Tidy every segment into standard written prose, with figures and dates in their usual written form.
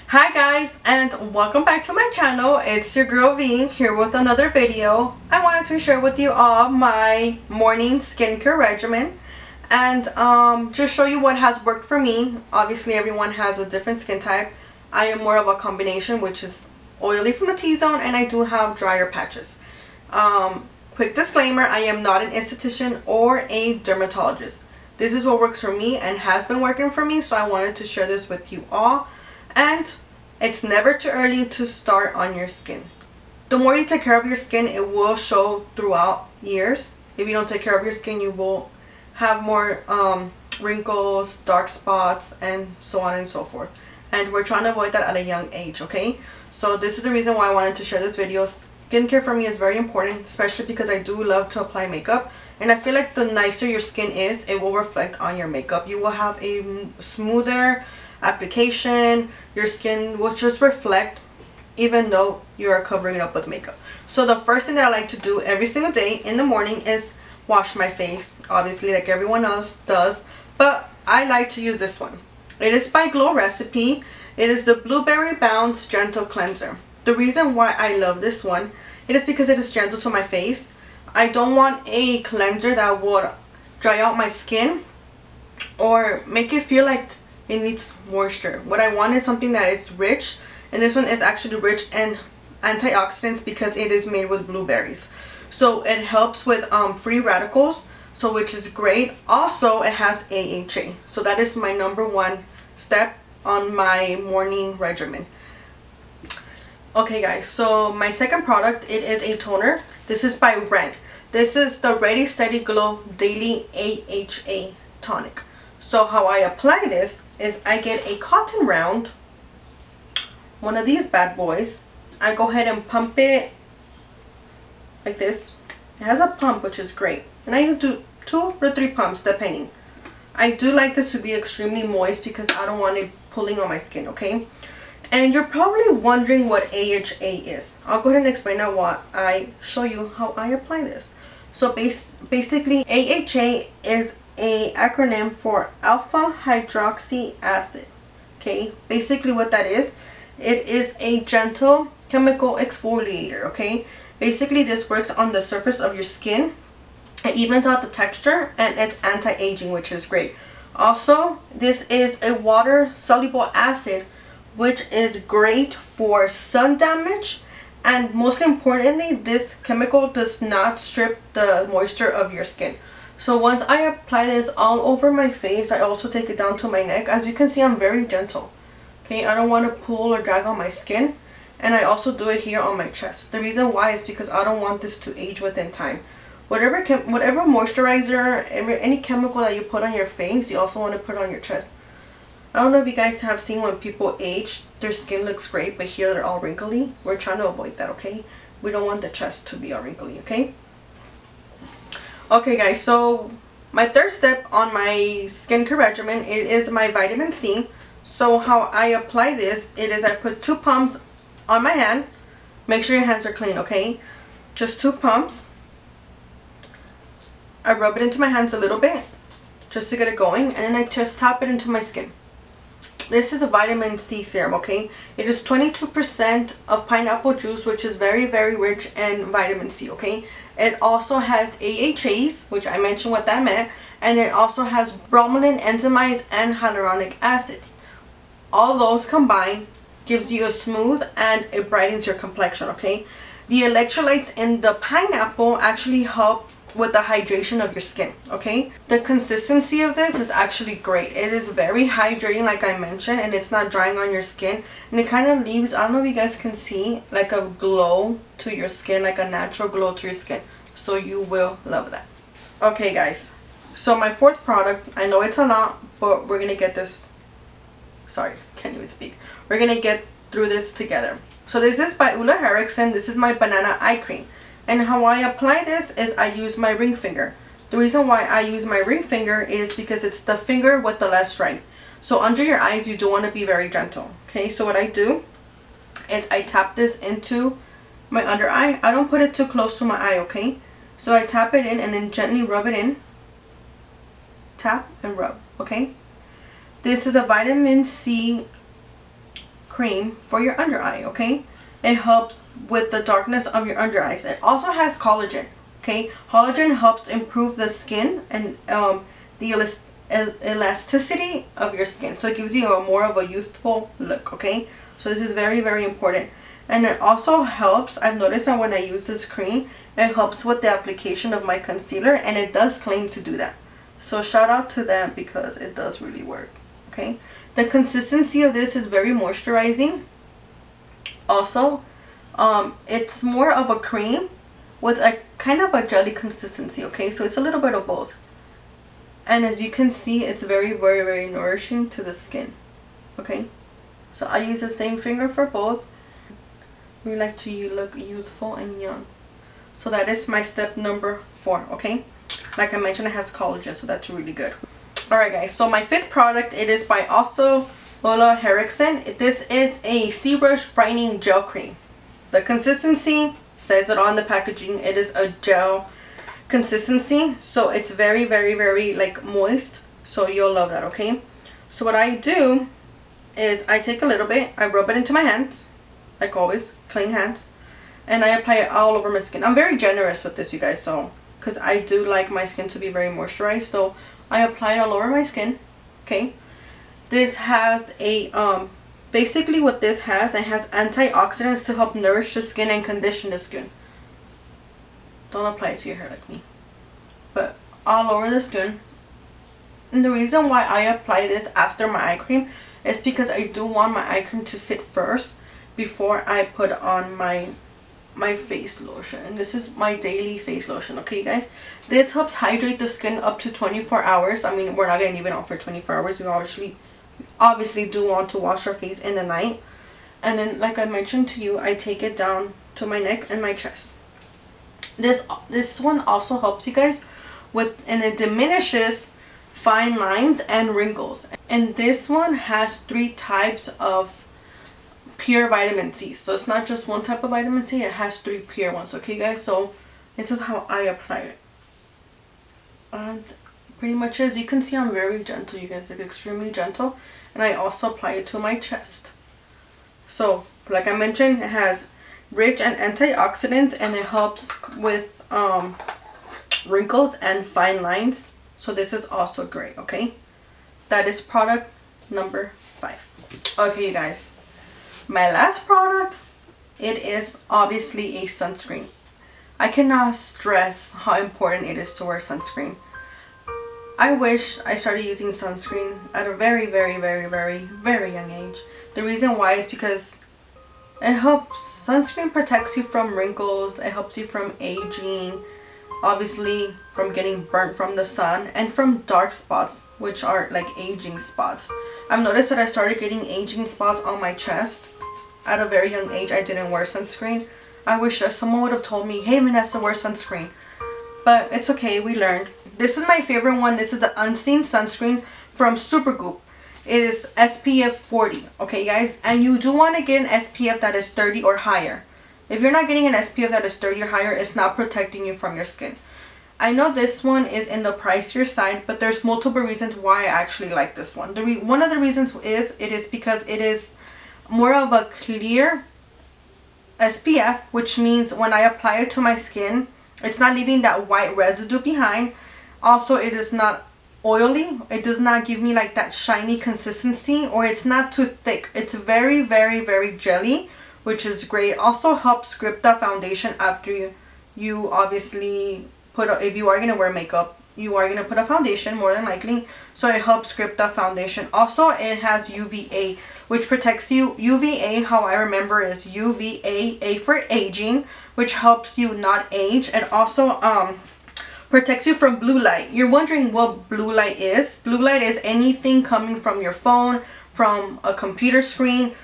Hi guys, and welcome back to my channel. It's your girl V here with another video. I wanted to share with you all my morning skincare regimen and just show you what has worked for me. Obviously everyone has a different skin type. I am more of a combination, which is oily from the T-zone, and I do have drier patches. Quick disclaimer, I am not an esthetician or a dermatologist. This is what works for me and has been working for me, so I wanted to share this with you all. And it's never too early to start on your skin. The more you take care of your skin, it will show throughout years. If you don't take care of your skin, you will have more wrinkles, dark spots, and so on and so forth. And we're trying to avoid that at a young age, okay? So this is the reason why I wanted to share this video. Skincare for me is very important, especially because I do love to apply makeup. And I feel like the nicer your skin is, it will reflect on your makeup. You will have a smoother application. Your skin will just reflect even though you are covering it up with makeup. So the first thing that I like to do every single day in the morning is wash my face, obviously like everyone else does, but I like to use this one. It is by Glow Recipe. It is the Blueberry Bounce Gentle Cleanser. The reason why I love this one, it is because it is gentle to my face. I don't want a cleanser that would dry out my skin or make it feel like it needs moisture. What I want is something that is rich, and this one is actually rich in antioxidants because it is made with blueberries. So it helps with free radicals, so which is great. Also, it has AHA, so that is my #1 step on my morning regimen. Okay guys, so my second product, it is a toner. This is by Red. This is the Ready Steady Glow Daily AHA Tonic. So how I apply this is I get a cotton round, one of these bad boys. I go ahead and pump it like this. It has a pump, which is great, and I do 2 or 3 pumps depending. I do like this to be extremely moist because I don't want it pulling on my skin, okay? And you're probably wondering what AHA is. I'll go ahead and explain that while I show you how I apply this. So basically AHA is a acronym for alpha hydroxy acid. Okay, basically what that is, it is a gentle chemical exfoliator. Okay, basically this works on the surface of your skin. It evens out the texture, and it's anti-aging, which is great. Also, this is a water soluble acid, which is great for sun damage, and most importantly, this chemical does not strip the moisture of your skin. So once I apply this all over my face, I also take it down to my neck. As you can see, I'm very gentle. Okay, I don't want to pull or drag on my skin, and I also do it here on my chest. The reason why is because I don't want this to age within time. Whatever moisturizer, any chemical that you put on your face, you also want to put on your chest. I don't know if you guys have seen when people age, their skin looks great, but here they're all wrinkly. We're trying to avoid that, okay? We don't want the chest to be all wrinkly, okay? Okay guys, so my third step on my skincare regimen, it is my vitamin C. So how I apply this, it is I put 2 pumps on my hand. Make sure your hands are clean, okay? Just 2 pumps. I rub it into my hands a little bit just to get it going, and then I just tap it into my skin. This is a vitamin C serum, okay? It is 22% of pineapple juice, which is very, very rich in vitamin C, okay? It also has AHAs, which I mentioned what that meant, and it also has bromelain enzymes and hyaluronic acids. All those combined gives you a smooth, and it brightens your complexion, okay? The electrolytes in the pineapple actually help with the hydration of your skin, okay? The consistency of this is actually great. It is very hydrating, like I mentioned, and it's not drying on your skin, and it kind of leaves, I don't know if you guys can see, like a glow to your skin, like a natural glow to your skin. So you will love that. Okay guys, so my 4th product, I know it's a lot, but we're gonna get this, sorry, can't even speak. We're gonna get through this together. So this is by Ulla Henriksen. This is my banana eye cream. And how I apply this is I use my ring finger. The reason why I use my ring finger is because it's the finger with the less strength. So under your eyes, you do want to be very gentle. Okay, so what I do is I tap this into my under eye. I don't put it too close to my eye, okay? So I tap it in and then gently rub it in. Tap and rub, okay? This is a vitamin C cream for your under eye, okay? It helps with the darkness of your under eyes. It also has collagen, okay? Collagen helps improve the skin and the elasticity of your skin. So it gives you a more of a youthful look, okay? So this is very, very important. And it also helps, I've noticed that when I use this cream, it helps with the application of my concealer, and it does claim to do that. So shout out to them because it does really work, okay? The consistency of this is very moisturizing. Also, it's more of a cream with a kind of a jelly consistency, okay? So it's a little bit of both. And as you can see, it's very, very, very nourishing to the skin, okay? So I use the same finger for both. We like to look youthful and young. So that is my step number 4, okay? Like I mentioned, it has collagen, so that's really good. Alright guys, so my 5th product, it is by also Lola Erickson. This is a C-Brush Brightening Gel Cream. The consistency says it on the packaging. It is a gel consistency, so it's very, very, very like moist. So you'll love that, okay? So what I do is I take a little bit, I rub it into my hands, like always, clean hands, and I apply it all over my skin. I'm very generous with this, you guys, so because I do like my skin to be very moisturized, so I apply it all over my skin, okay? This has a basically what this has, it has antioxidants to help nourish the skin and condition the skin. Don't apply it to your hair like me, but all over the skin. And the reason why I apply this after my eye cream is because I do want my eye cream to sit first before I put on my face lotion. And this is my daily face lotion, okay guys? This helps hydrate the skin up to 24 hours. I mean, we're not going to leave it on for 24 hours. You obviously do want to wash your face in the night. And then, like I mentioned to you, I take it down to my neck and my chest. This one also helps you guys with, and it diminishes fine lines and wrinkles. And this one has 3 types of pure vitamin C. So it's not just one type of vitamin C, it has 3 pure ones, okay guys? So this is how I apply it. And pretty much as you can see, I'm very gentle, you guys, like extremely gentle. And I also apply it to my chest. So like I mentioned, it has rich and antioxidants, and it helps with wrinkles and fine lines. So this is also great, okay? That is product number 5. Okay, you guys, my last product, it is obviously a sunscreen. I cannot stress how important it is to wear sunscreen. I wish I started using sunscreen at a very, very, very, very, very young age. The reason why is because it helps. Sunscreen protects you from wrinkles, it helps you from aging, obviously from getting burnt from the sun, and from dark spots, which are like aging spots. I've noticed that I started getting aging spots on my chest at a very young age. I didn't wear sunscreen. I wish that someone would have told me, hey Vanessa, wear sunscreen. But it's okay, we learned. This is my favorite one. This is the Unseen Sunscreen from Supergoop. It is SPF 40, okay guys? And you do want to get an SPF that is 30 or higher. If you're not getting an SPF that is 30 or higher, it's not protecting you from your skin. I know this one is in the pricier side, but there's multiple reasons why I actually like this one. One of the reasons is because it is more of a clear SPF, which means when I apply it to my skin, it's not leaving that white residue behind. Also, it is not oily. It does not give me like that shiny consistency, or it's not too thick. It's very, very, very jelly, which is great. Also helps grip the foundation after you obviously if you are going to wear makeup, you are going to put a foundation more than likely. So it helps grip the foundation. Also, it has UVA, which protects you. UVA, how I remember, is UVA, A for aging, which helps you not age. And also protects you from blue light. You're wondering what blue light is. Blue light is anything coming from your phone, from a computer screen.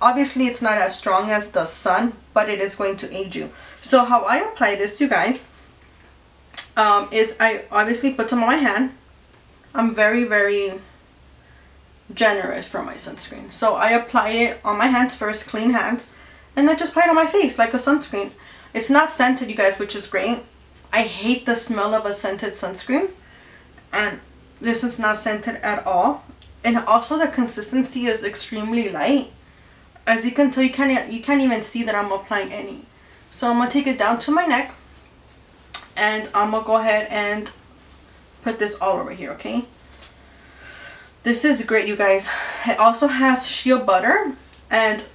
Obviously, it's not as strong as the sun, but it is going to age you. So how I apply this, you guys, is I obviously put some on my hand. I'm very, very generous for my sunscreen. So I apply it on my hands first, clean hands, and then just apply it on my face like a sunscreen. It's not scented, you guys, which is great. I hate the smell of a scented sunscreen, and this is not scented at all. And also the consistency is extremely light. As you can tell, you can't even see that I'm applying any. So I'm going to take it down to my neck. And I'm going to go ahead and put this all over here, okay? This is great, you guys. It also has shea butter and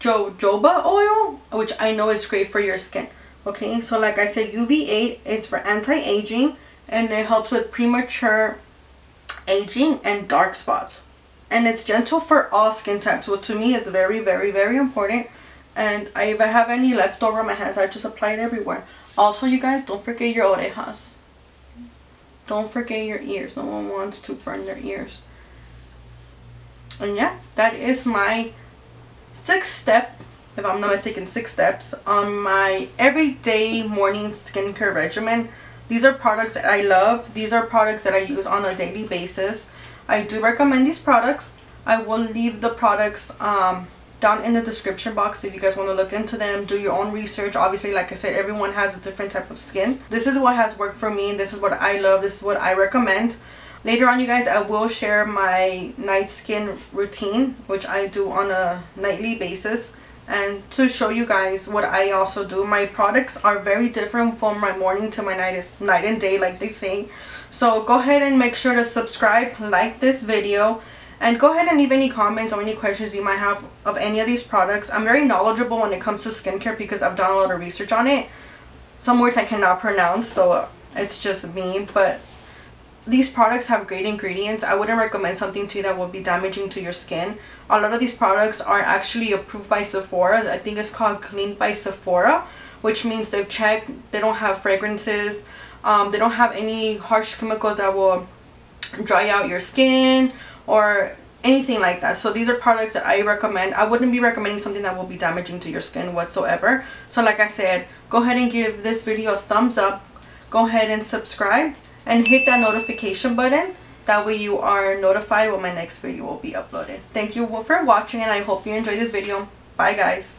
jojoba oil, which I know is great for your skin. Okay, so like I said, UV8 is for anti-aging, and it helps with premature aging and dark spots. And it's gentle for all skin types, which to me is very, very, very important. And if I have any left over on my hands, I just apply it everywhere. Also, you guys, don't forget your orejas. Don't forget your ears. No one wants to burn their ears. And yeah, that is my 6th step, if I'm not mistaken, 6 steps on my everyday morning skincare regimen. These are products that I love. These are products that I use on a daily basis. I do recommend these products. I will leave the products down in the description box if you guys want to look into them, do your own research. Obviously, like I said, everyone has a different type of skin. This is what has worked for me, and this is what I love. This is what I recommend. Later on, you guys, I will share my night skin routine, which I do on a nightly basis, and to show you guys what I also do. My products are very different from my morning to my night, is night and day, like they say. So go ahead and make sure to subscribe, like this video, and go ahead and leave any comments or any questions you might have of any of these products. I'm very knowledgeable when it comes to skincare because I've done a lot of research on it. Some words I cannot pronounce, so it's just me, but these products have great ingredients. I wouldn't recommend something to you that will be damaging to your skin. A lot of these products are actually approved by Sephora. I think it's called Clean by Sephora, which means they've checked. They don't have fragrances. They don't have any harsh chemicals that will dry out your skin or anything like that. So these are products that I recommend. I wouldn't be recommending something that will be damaging to your skin whatsoever. So like I said, go ahead and give this video a thumbs up. Go ahead and subscribe and hit that notification button. That way you are notified when my next video will be uploaded. Thank you for watching, and I hope you enjoyed this video. Bye guys.